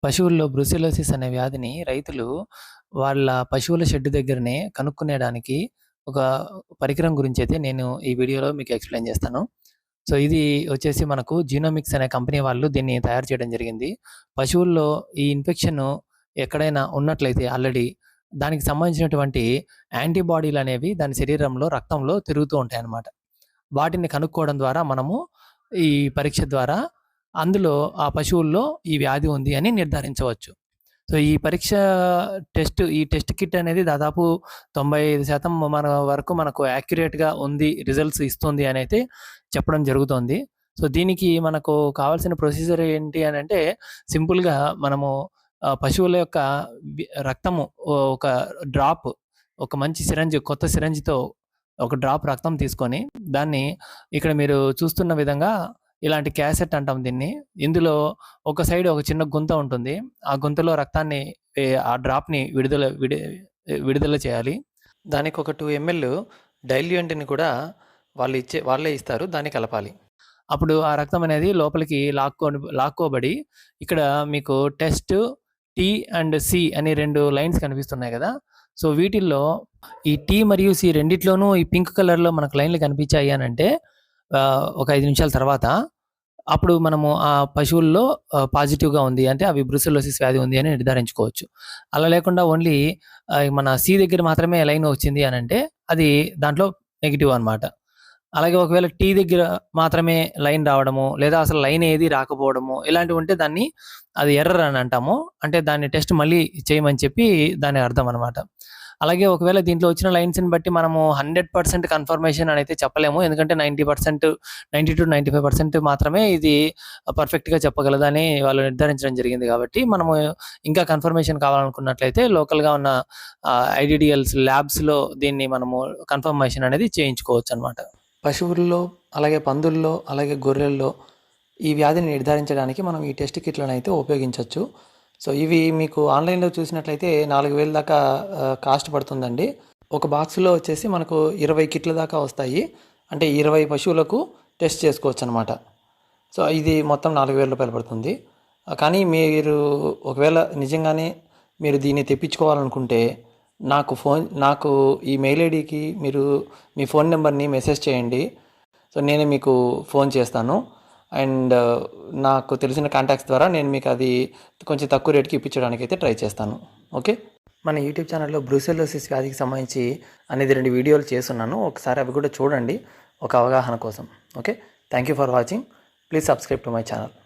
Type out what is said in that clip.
పశువుల్లో బ్రుసెల్లోసిస్ అనే వ్యాధిని రైతులు వాళ్ళ పశువుల షెడ్ దగ్గరనే కనుక్కునేడానికి ఒక పరికరం గురించైతే నేను ఈ వీడియోలో మీకు ఎక్స్‌ప్లెయిన్ చేస్తాను. సో, ఇది వచ్చేసి మనకు జీనోమిక్స్ అనే కంపెనీ వాళ్ళు దీన్ని తయారు చేయడం జరిగింది. పశువుల్లో ఈ ఇన్ఫెక్షను ఎక్కడైనా ఉన్నట్లయితే ఆల్రెడీ దానికి సంబంధించినటువంటి యాంటీబాడీలనేవి దాని శరీరంలో, రక్తంలో తిరుగుతూ ఉంటాయన్నమాట. వాటిని కనుక్కోవడం ద్వారా మనము ఈ పరీక్ష ద్వారా అందులో ఆ పశువుల్లో ఈ వ్యాధి ఉంది అని నిర్ధారించవచ్చు. సో, ఈ పరీక్ష ఈ టెస్ట్ కిట్ అనేది దాదాపు 95% మన వరకు మనకు యాక్యురేట్‌గా ఉంది, రిజల్ట్స్ ఇస్తుంది అనైతే చెప్పడం జరుగుతోంది. సో, దీనికి మనకు కావాల్సిన ప్రొసీజర్ ఏంటి అనంటే సింపుల్‌గా మనము పశువుల యొక్క రక్తము ఒక డ్రాప్, ఒక మంచి సిరంజ్, కొత్త సిరంజ్‌తో ఒక డ్రాప్ రక్తం తీసుకొని దాన్ని ఇక్కడ మీరు చూస్తున్న విధంగా ఇలాంటి క్యాసెట్ అంటాం దీన్ని. ఇందులో ఒక సైడ్ ఒక చిన్న గుంత ఉంటుంది. ఆ గుంతలో రక్తాన్ని ఆ డ్రాప్‌ని విడుదల చేయాలి. దానికి ఒక 2 ఎంఎల్ డైల్యూయెంట్‌ని కూడా వాళ్ళే ఇస్తారు. దాన్ని కలపాలి. అప్పుడు ఆ రక్తం అనేది లోపలికి లాక్కోబడి ఇక్కడ మీకు టెస్ట్ టీ అండ్ సి అని 2 లైన్స్ కనిపిస్తున్నాయి కదా! సో, వీటిల్లో ఈ టీ మరియు సి రెండిట్లోనూ ఈ పింక్ కలర్‌లో మనకు లైన్‌లు కనిపించాయి అనంటే ఒక 5 నిమిషాల తర్వాత అప్పుడు మనము ఆ పశువుల్లో పాజిటివ్‌గా ఉంది, అంటే అవి బ్రుసెల్లోసిస్ వ్యాధి ఉంది అని నిర్ధారించుకోవచ్చు. అలా లేకుండా ఓన్లీ మన సి దగ్గర మాత్రమే లైన్ వచ్చింది అనంటే అది దాంట్లో నెగెటివ్ అనమాట. అలాగే ఒకవేళ టీ దగ్గర మాత్రమే లైన్ రావడము, లేదా అసలు లైన్ ఏది రాకపోవడము ఇలాంటివి ఉంటే దాన్ని అది ఎర్రర్ అని అంటాము. అంటే దాన్ని టెస్ట్ మళ్ళీ చేయమని చెప్పి దాని అర్థం అనమాట. అలాగే ఒకవేళ దీంట్లో వచ్చిన లైన్స్‌ని బట్టి మనము 100% కన్ఫర్మేషన్ అనైతే చెప్పలేము. ఎందుకంటే 90%, 90-95% మాత్రమే ఇది పర్ఫెక్ట్‌గా చెప్పగలదని వాళ్ళు నిర్ధారించడం జరిగింది కాబట్టి, మనము ఇంకా కన్ఫర్మేషన్ కావాలనుకున్నట్లయితే లోకల్‌గా ఉన్న ఐడీడీఎల్స్ ల్యాబ్స్‌లో దీన్ని మనము కన్ఫర్మేషన్ అనేది చేయించుకోవచ్చనమాట. పశువుల్లో, అలాగే పందుల్లో, అలాగే గొర్రెల్లో ఈ వ్యాధిని నిర్ధారించడానికి మనం ఈ టెస్ట్ కిట్‌లనైతే ఉపయోగించొచ్చు. సో, ఇవి మీకు ఆన్‌లైన్‌లో చూసినట్లయితే 4000 దాకా కాస్ట్ పడుతుందండి. ఒక బాక్స్‌లో వచ్చేసి మనకు 20 కిట్ల దాకా వస్తాయి. అంటే 20 పశువులకు టెస్ట్ చేసుకోవచ్చనమాట. సో, ఇది మొత్తం రూ. 4000 పడుతుంది. కానీ మీరు ఒకవేళ నిజంగానే మీరు దీన్ని తెప్పించుకోవాలనుకుంటే నాకు ఈ మెయిల్ ఐడీకి మీరు మీ ఫోన్ నెంబర్‌ని మెసేజ్ చేయండి. సో, నేనే మీకు ఫోన్ చేస్తాను. అండ్ నాకు తెలిసిన కాంటాక్ట్స్ ద్వారా నేను మీకు అది కొంచెం తక్కువ రేట్‌కి ఇప్పించడానికైతే ట్రై చేస్తాను. ఓకే. మన యూట్యూబ్ ఛానల్‌లో బ్రుసెల్లోసిస్ వ్యాధికి సంబంధించి అనేది 2 వీడియోలు చేసున్నాను. ఒకసారి అవి కూడా చూడండి ఒక అవగాహన కోసం. Okay. Thank you for watching. Please subscribe to my channel.